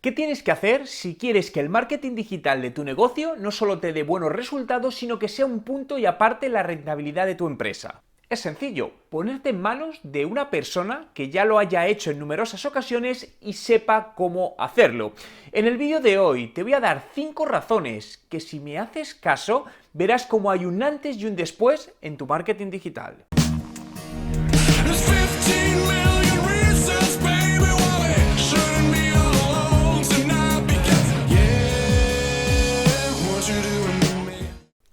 ¿Qué tienes que hacer si quieres que el marketing digital de tu negocio no solo te dé buenos resultados, sino que sea un punto y aparte la rentabilidad de tu empresa? Es sencillo, ponerte en manos de una persona que ya lo haya hecho en numerosas ocasiones y sepa cómo hacerlo. En el vídeo de hoy te voy a dar 5 razones que, si me haces caso, verás cómo hay un antes y un después en tu marketing digital.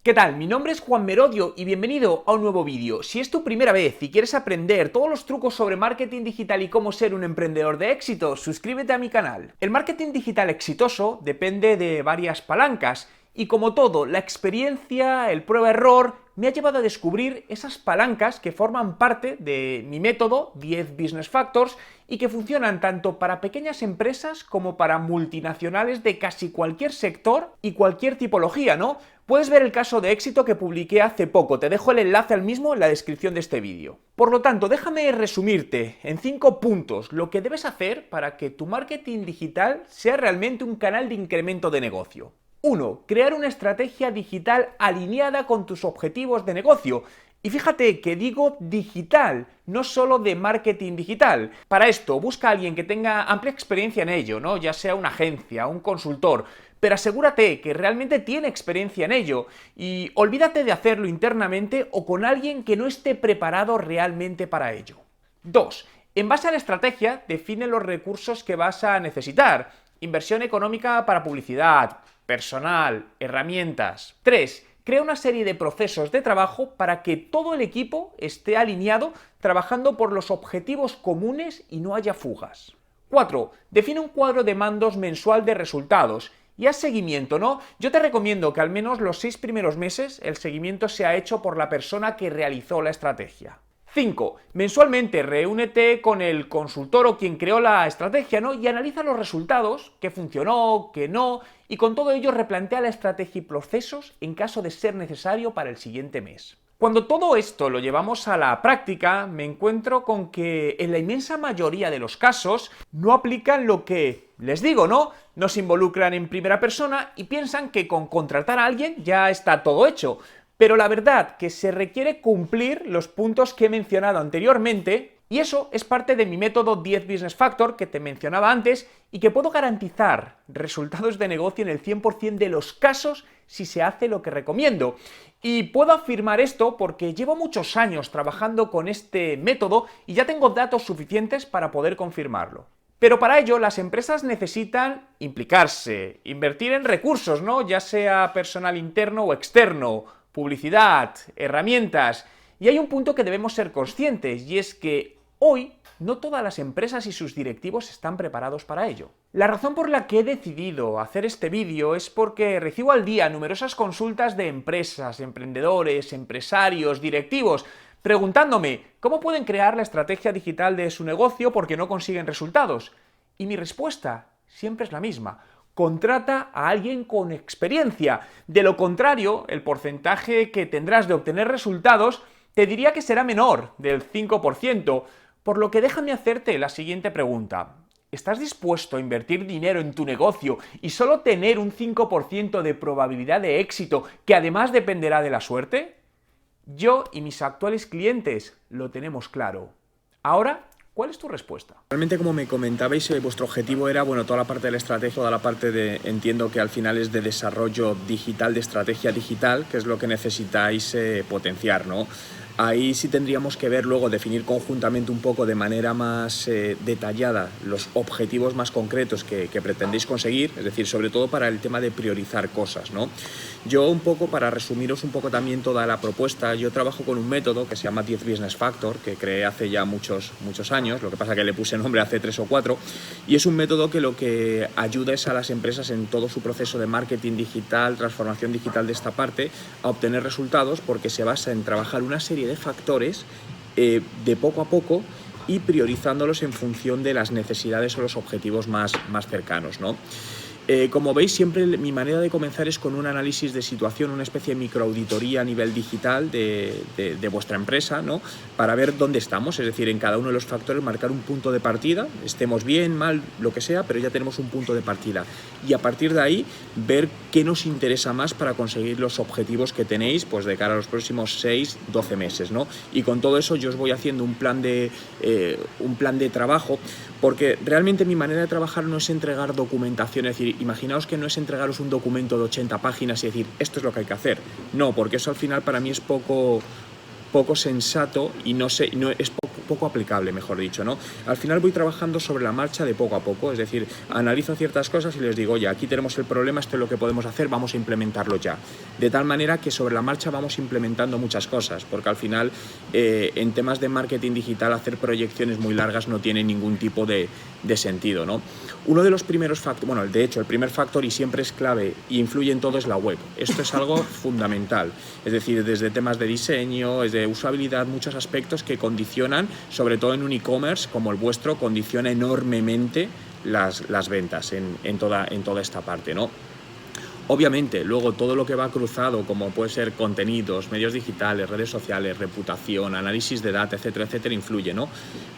¿Qué tal? Mi nombre es Juan Merodio y bienvenido a un nuevo vídeo. Si es tu primera vez y quieres aprender todos los trucos sobre marketing digital y cómo ser un emprendedor de éxito, suscríbete a mi canal. El marketing digital exitoso depende de varias palancas y, como todo, la experiencia, el prueba-error, me ha llevado a descubrir esas palancas que forman parte de mi método 10 Business Factors y que funcionan tanto para pequeñas empresas como para multinacionales de casi cualquier sector y cualquier tipología, ¿no? Puedes ver el caso de éxito que publiqué hace poco, te dejo el enlace al mismo en la descripción de este vídeo. Por lo tanto, déjame resumirte en 5 puntos lo que debes hacer para que tu marketing digital sea realmente un canal de incremento de negocio. 1. Crear una estrategia digital alineada con tus objetivos de negocio. Y fíjate que digo digital, no solo de marketing digital. Para esto, busca a alguien que tenga amplia experiencia en ello, ¿no? Ya sea una agencia, un consultor, pero asegúrate que realmente tiene experiencia en ello y olvídate de hacerlo internamente o con alguien que no esté preparado realmente para ello. 2. En base a la estrategia, define los recursos que vas a necesitar. Inversión económica para publicidad, personal, herramientas. 3. Crea una serie de procesos de trabajo para que todo el equipo esté alineado, trabajando por los objetivos comunes y no haya fugas. 4. Define un cuadro de mandos mensual de resultados y haz seguimiento, ¿no? Yo te recomiendo que al menos los 6 primeros meses el seguimiento sea hecho por la persona que realizó la estrategia. 5. Mensualmente reúnete con el consultor o quien creó la estrategia, ¿no? Y analiza los resultados, qué funcionó, qué no, y con todo ello replantea la estrategia y procesos en caso de ser necesario para el siguiente mes. Cuando todo esto lo llevamos a la práctica, me encuentro con que en la inmensa mayoría de los casos no aplican lo que les digo, ¿no? No se involucran en primera persona y piensan que con contratar a alguien ya está todo hecho. Pero la verdad que se requiere cumplir los puntos que he mencionado anteriormente, y eso es parte de mi método 10 Business Factor que te mencionaba antes y que puedo garantizar resultados de negocio en el 100% de los casos si se hace lo que recomiendo. Y puedo afirmar esto porque llevo muchos años trabajando con este método y ya tengo datos suficientes para poder confirmarlo. Pero para ello las empresas necesitan implicarse, invertir en recursos, ¿no? Ya sea personal interno o externo, publicidad, herramientas. Y hay un punto que debemos ser conscientes, y es que hoy no todas las empresas y sus directivos están preparados para ello. La razón por la que he decidido hacer este vídeo es porque recibo al día numerosas consultas de empresas, emprendedores, empresarios, directivos, preguntándome cómo pueden crear la estrategia digital de su negocio porque no consiguen resultados. Y mi respuesta siempre es la misma: contrata a alguien con experiencia. De lo contrario, el porcentaje que tendrás de obtener resultados te diría que será menor del 5%, por lo que déjame hacerte la siguiente pregunta. ¿Estás dispuesto a invertir dinero en tu negocio y solo tener un 5% de probabilidad de éxito que además dependerá de la suerte? Yo y mis actuales clientes lo tenemos claro. Ahora, ¿cuál es tu respuesta? Realmente, como me comentabais, vuestro objetivo era, bueno, toda la parte de la estrategia, toda la parte de, entiendo que al final es de desarrollo digital, de estrategia digital, que es lo que necesitáis potenciar, ¿no? Ahí sí tendríamos que ver luego, definir conjuntamente un poco de manera más detallada los objetivos más concretos que pretendéis conseguir, es decir, sobre todo para el tema de priorizar cosas, ¿no? Yo un poco, para resumiros un poco también toda la propuesta, yo trabajo con un método que se llama 10 Business Factor, que creé hace ya muchos años, lo que pasa que le puse nombre hace 3 o 4, y es un método que lo que ayuda es a las empresas en todo su proceso de marketing digital, transformación digital de esta parte, a obtener resultados, porque se basa en trabajar una serie de factores de poco a poco y priorizándolos en función de las necesidades o los objetivos más cercanos, ¿no? Como veis, siempre mi manera de comenzar es con un análisis de situación, una especie de microauditoría a nivel digital de vuestra empresa, ¿no? Para ver dónde estamos, es decir, en cada uno de los factores marcar un punto de partida, estemos bien, mal, lo que sea, pero ya tenemos un punto de partida. Y a partir de ahí, ver qué nos interesa más para conseguir los objetivos que tenéis pues, de cara a los próximos 6, 12 meses, ¿no? Y con todo eso yo os voy haciendo un plan de trabajo, porque realmente mi manera de trabajar no es entregar documentación, es decir, imaginaos que no es entregaros un documento de 80 páginas y decir, esto es lo que hay que hacer. No, porque eso al final para mí es poco sensato y no es poco aplicable, mejor dicho, ¿no? Al final voy trabajando sobre la marcha de poco a poco, es decir, analizo ciertas cosas y les digo, oye, aquí tenemos el problema, esto es lo que podemos hacer, vamos a implementarlo ya. De tal manera que sobre la marcha vamos implementando muchas cosas, porque al final en temas de marketing digital hacer proyecciones muy largas no tiene ningún tipo de sentido, ¿no? Uno de los primeros factores, bueno, de hecho, el primer factor y siempre es clave y influye en todo es la web. Esto es algo fundamental, es decir, desde temas de diseño, desde usabilidad, muchos aspectos que condicionan, sobre todo en un e-commerce como el vuestro, condiciona enormemente las ventas en toda esta parte, ¿no? Obviamente, luego todo lo que va cruzado, como puede ser contenidos, medios digitales, redes sociales, reputación, análisis de data, etcétera, etcétera, influye, ¿no?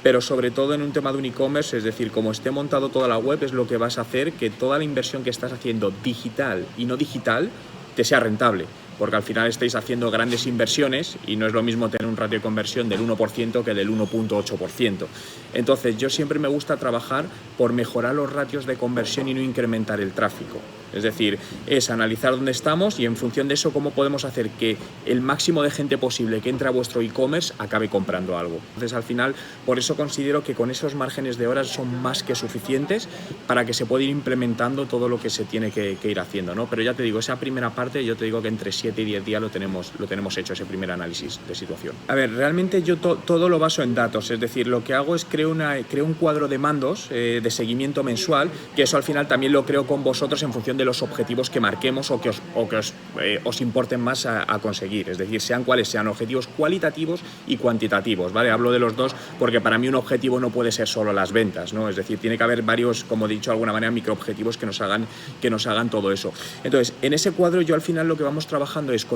Pero sobre todo en un tema de un e-commerce, es decir, como esté montado toda la web, es lo que vas a hacer que toda la inversión que estás haciendo digital y no digital te sea rentable. Porque al final estáis haciendo grandes inversiones y no es lo mismo tener un ratio de conversión del 1% que del 1.8%. Entonces, yo siempre me gusta trabajar por mejorar los ratios de conversión y no incrementar el tráfico. Es decir, es analizar dónde estamos y en función de eso cómo podemos hacer que el máximo de gente posible que entre a vuestro e-commerce acabe comprando algo. Entonces, al final, por eso considero que con esos márgenes de horas son más que suficientes para que se pueda ir implementando todo lo que se tiene que ir haciendo, ¿no? Pero ya te digo, esa primera parte, yo te digo que entre 7 y 10 días lo tenemos hecho, ese primer análisis de situación. A ver, realmente yo todo lo baso en datos, es decir, lo que hago es creo un cuadro de mandos de seguimiento mensual, que eso al final también lo creo con vosotros en función de los objetivos que marquemos o que os importen más a conseguir, es decir, sean cuales sean objetivos cualitativos y cuantitativos, ¿vale? Hablo de los dos porque para mí un objetivo no puede ser solo las ventas, ¿no? Es decir, tiene que haber varios, como he dicho de alguna manera, microobjetivos que nos hagan todo eso. Entonces, en ese cuadro yo al final lo que vamos trabajando es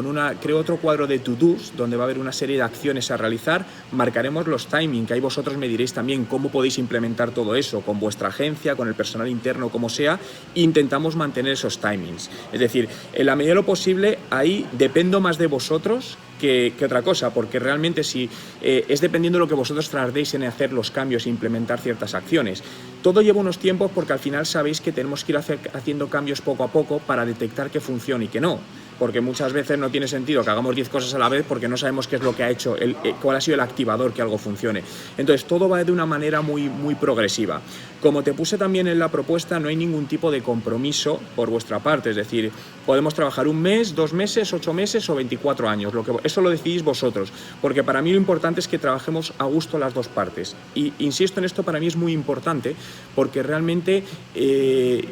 creo otro cuadro de to-dos, donde va a haber una serie de acciones a realizar, marcaremos los timing, que ahí vosotros me diréis también cómo podéis implementar todo eso, con vuestra agencia, con el personal interno, como sea, e intentamos mantener esos timings. Es decir, en la medida de lo posible, ahí dependo más de vosotros que otra cosa, porque realmente si es dependiendo de lo que vosotros tardéis en hacer los cambios e implementar ciertas acciones. Todo lleva unos tiempos porque al final sabéis que tenemos que ir haciendo cambios poco a poco para detectar que funciona y que no. Porque muchas veces no tiene sentido que hagamos 10 cosas a la vez porque no sabemos qué es lo que ha hecho, cuál ha sido el activador que algo funcione. Entonces todo va de una manera muy progresiva. Como te puse también en la propuesta, no hay ningún tipo de compromiso por vuestra parte, es decir, podemos trabajar 1 mes, 2 meses, 8 meses o 24 años, eso lo decidís vosotros, porque para mí lo importante es que trabajemos a gusto las dos partes. Y insisto en esto, para mí es muy importante porque realmente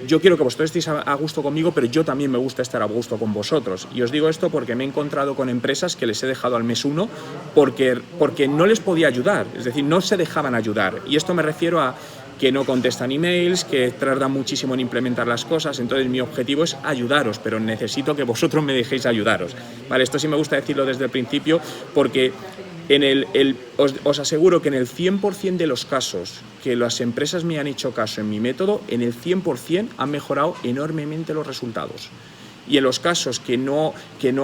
yo quiero que vosotros estéis a gusto conmigo, pero yo también me gusta estar a gusto con vosotros. Y os digo esto porque me he encontrado con empresas que les he dejado al mes 1 porque no les podía ayudar, es decir, no se dejaban ayudar. Y esto me refiero a que no contestan emails, que tardan muchísimo en implementar las cosas. Entonces mi objetivo es ayudaros, pero necesito que vosotros me dejéis ayudaros. Vale, esto sí me gusta decirlo desde el principio porque os aseguro que en el 100% de los casos que las empresas me han hecho caso en mi método, en el 100% han mejorado enormemente los resultados. Y en los casos que no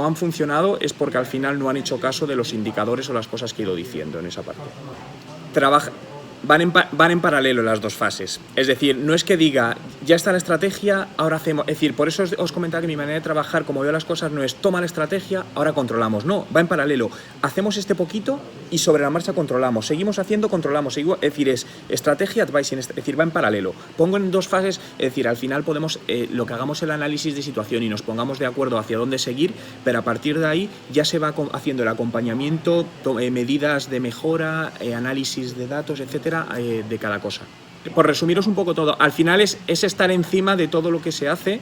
han funcionado es porque al final no han hecho caso de los indicadores o las cosas que he ido diciendo en esa parte. Van en paralelo las dos fases. Es decir, no es que diga, ya está la estrategia, ahora hacemos... Es decir, por eso os comentaba que mi manera de trabajar, como veo las cosas, no es toma la estrategia, ahora controlamos. No, va en paralelo. Hacemos este poquito y sobre la marcha controlamos. Seguimos haciendo, controlamos. Es decir, es estrategia, advising, es decir, va en paralelo. Pongo en dos fases, es decir, al final podemos, lo que hagamos el análisis de situación y nos pongamos de acuerdo hacia dónde seguir, pero a partir de ahí ya se va haciendo el acompañamiento, medidas de mejora, análisis de datos, etcétera, de cada cosa. Por resumiros un poco todo, al final es estar encima de todo lo que se hace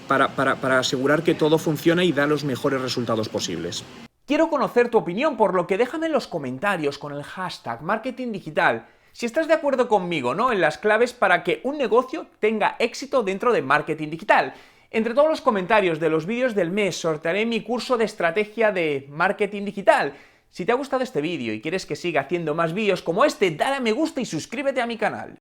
para asegurar que todo funciona y da los mejores resultados posibles. Quiero conocer tu opinión, por lo que déjame en los comentarios con el hashtag marketing digital si estás de acuerdo conmigo, ¿no?, en las claves para que un negocio tenga éxito dentro de marketing digital. Entre todos los comentarios de los vídeos del mes sortearé mi curso de estrategia de marketing digital. Si te ha gustado este vídeo y quieres que siga haciendo más vídeos como este, dale a me gusta y suscríbete a mi canal.